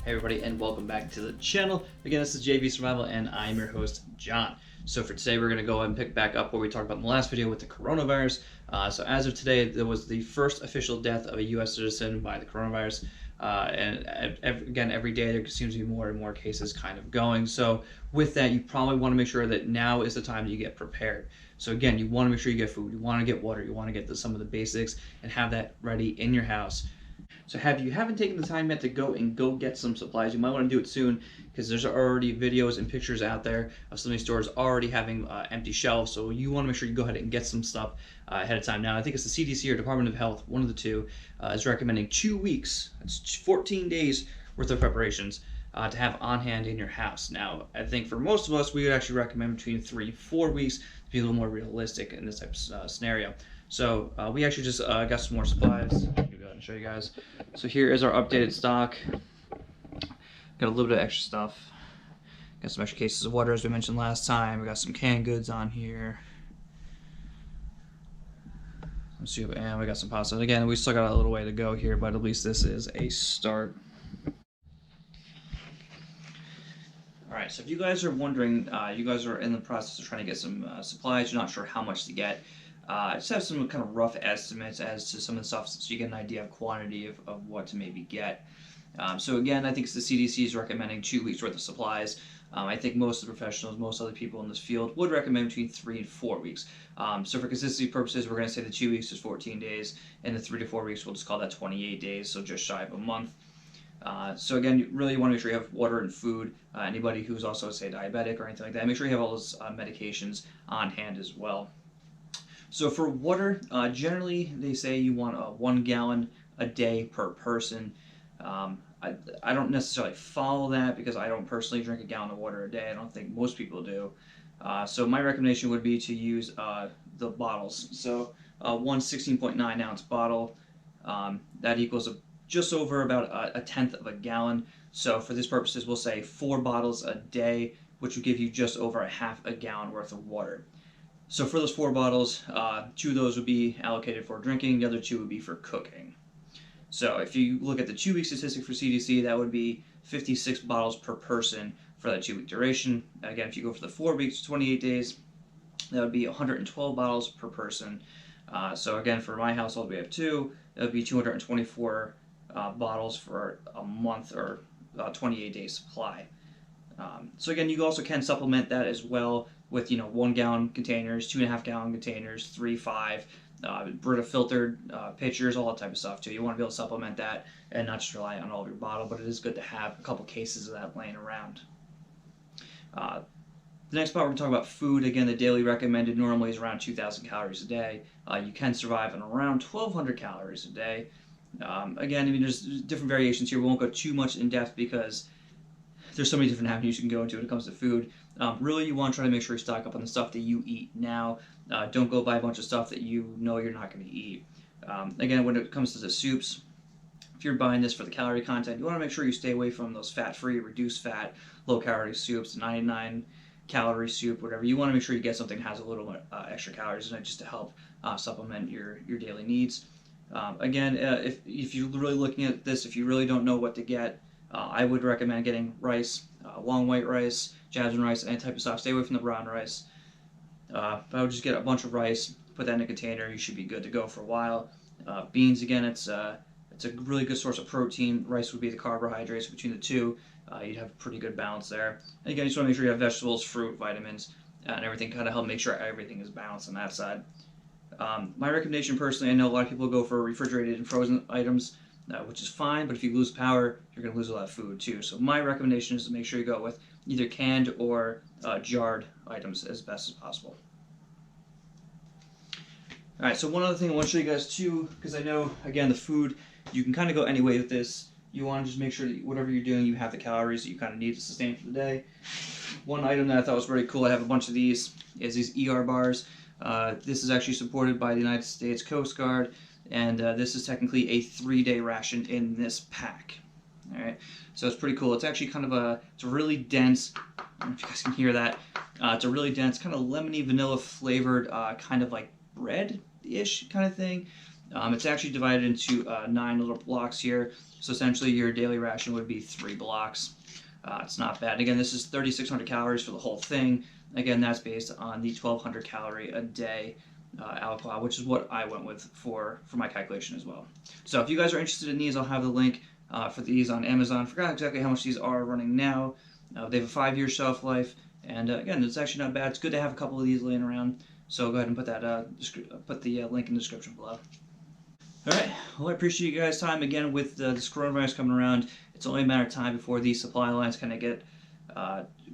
Hey everybody, and welcome back to the channel. Again, this is JV Survival, and I'm your host, John. So for today, we're going to go ahead and pick back up where we talked about in the last video with the coronavirus. So as of today, there was the first official death of a U.S. citizen by the coronavirus. Again, every day there seems to be more and more cases kind of going. So with that, you probably want to make sure that now is the time that you get prepared. So again, you want to make sure you get food, you want to get water, you want to get some of the basics and have that ready in your house. So if you haven't taken the time yet to go get some supplies, you might want to do it soon because there's already videos and pictures out there of some of these stores already having empty shelves. So you want to make sure you go ahead and get some stuff ahead of time. Now I think it's the CDC or Department of Health, one of the two, is recommending 2 weeks. That's 14 days worth of preparations to have on hand in your house. Now I think for most of us, we would actually recommend between 3 to 4 weeks to be a little more realistic in this type of scenario. So we actually just got some more supplies. Go ahead and show you guys. So here is our updated stock. Got a little bit of extra stuff. Got some extra cases of water as we mentioned last time. We got some canned goods on here. Let's see, and we got some pasta. Again, we still got a little way to go here, but at least this is a start. Alright, so if you guys are wondering, you guys are in the process of trying to get some supplies, you're not sure how much to get. Just have some kind of rough estimates as to some of the stuff so you get an idea of quantity of what to maybe get. So again, I think the CDC is recommending 2 weeks worth of supplies. I think most of the professionals, most other people in this field would recommend between 3 and 4 weeks. So for consistency purposes, we're going to say the 2 weeks is 14 days, and the 3 to 4 weeks, we'll just call that 28 days, so just shy of a month. So again, you really want to make sure you have water and food. Anybody who's also, say, diabetic or anything like that, make sure you have all those medications on hand as well. So for water, generally they say you want 1 gallon a day per person. I don't necessarily follow that because I don't personally drink a gallon of water a day. I don't think most people do. So my recommendation would be to use the bottles. So one 16.9 ounce bottle, that equals just over about a tenth of a gallon. So for this purposes, we'll say 4 bottles a day, which would give you just over a half a gallon worth of water. So for those 4 bottles, 2 of those would be allocated for drinking, the other 2 would be for cooking. So if you look at the 2-week statistic for CDC, that would be 56 bottles per person for that 2-week duration. Again, if you go for the 4 weeks, 28 days, that would be 112 bottles per person. So again, for my household, we have 2. That would be 224 bottles for a month or 28 days supply. So again, you also can supplement that as well with 1 gallon containers, 2.5 gallon containers, 3, 5, Brita filtered pitchers, all that type of stuff too. You want to be able to supplement that and not just rely on all of your bottle, but it is good to have a couple cases of that laying around. The next part we're talking about food. Again, the daily recommended normally is around 2,000 calories a day. You can survive on around 1,200 calories a day. Again, I mean, there's different variations here. We won't go too much in depth because there's so many different avenues you can go into when it comes to food. Really, you want to try to make sure you stock up on the stuff that you eat now. Don't go buy a bunch of stuff that you know you're not going to eat. Again, when it comes to the soups, if you're buying this for the calorie content, you want to make sure you stay away from those fat-free, reduced fat, low-calorie soups, 99-calorie soup, whatever. You want to make sure you get something that has a little extra calories in it just to help supplement your daily needs. Again, if you're really looking at this, if you really don't know what to get, I would recommend getting rice, long white rice, jasmine rice, any type of stuff. Stay away from the brown rice. I would just get a bunch of rice, put that in a container. You should be good to go for a while. Beans, again, it's a really good source of protein. Rice would be the carbohydrates. Between the two, you'd have a pretty good balance there. And again, you just want to make sure you have vegetables, fruit, vitamins, and everything. Kind of help make sure everything is balanced on that side. My recommendation personally, I know a lot of people go for refrigerated and frozen items, which is fine, but if you lose power, you're going to lose a lot of food too. So my recommendation is to make sure you go with either canned or jarred items as best as possible. Alright, so one other thing I want to show you guys too, because I know, again, the food, you can kind of go any way with this. You want to just make sure that whatever you're doing, you have the calories that you kind of need to sustain for the day. One item that I thought was very cool, I have a bunch of these, is these ER bars. This is actually supported by the United States Coast Guard, and this is technically a 3-day ration in this pack. All right, so it's pretty cool. It's actually kind of it's a really dense, I don't know if you guys can hear that. It's a really dense, kind of lemony vanilla flavored, kind of like bread-ish kind of thing. It's actually divided into 9 little blocks here. So essentially, your daily ration would be 3 blocks. It's not bad. Again, this is 3,600 calories for the whole thing. Again, that's based on the 1,200 calorie a day alcohol, which is what I went with for my calculation as well. So if you guys are interested in these, I'll have the link for these on Amazon. Forgot exactly how much these are running now. They have a 5-year shelf life, and again, it's actually not bad. It's good to have a couple of these laying around. So go ahead and put that put the link in the description below. All right. Well, I appreciate you guys' time again with this coronavirus coming around. It's only a matter of time before these supply lines kind of get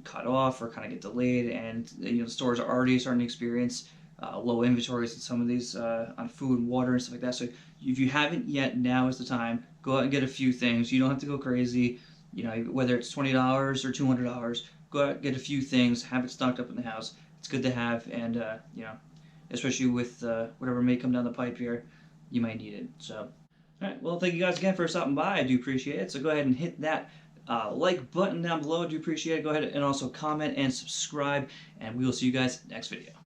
cut off or kind of get delayed, and the stores are already starting to experience low inventories in some of these on food and water and stuff like that. So if you haven't yet, now is the time. Go out and get a few things. You don't have to go crazy. Whether it's $20 or $200, go out and get a few things. Have it stocked up in the house. It's good to have, and especially with whatever may come down the pipe here, you might need it. So, all right. Well, thank you guys again for stopping by. I do appreciate it. So go ahead and hit that like button down below. I do appreciate it. Go ahead and also comment and subscribe, and we will see you guys next video.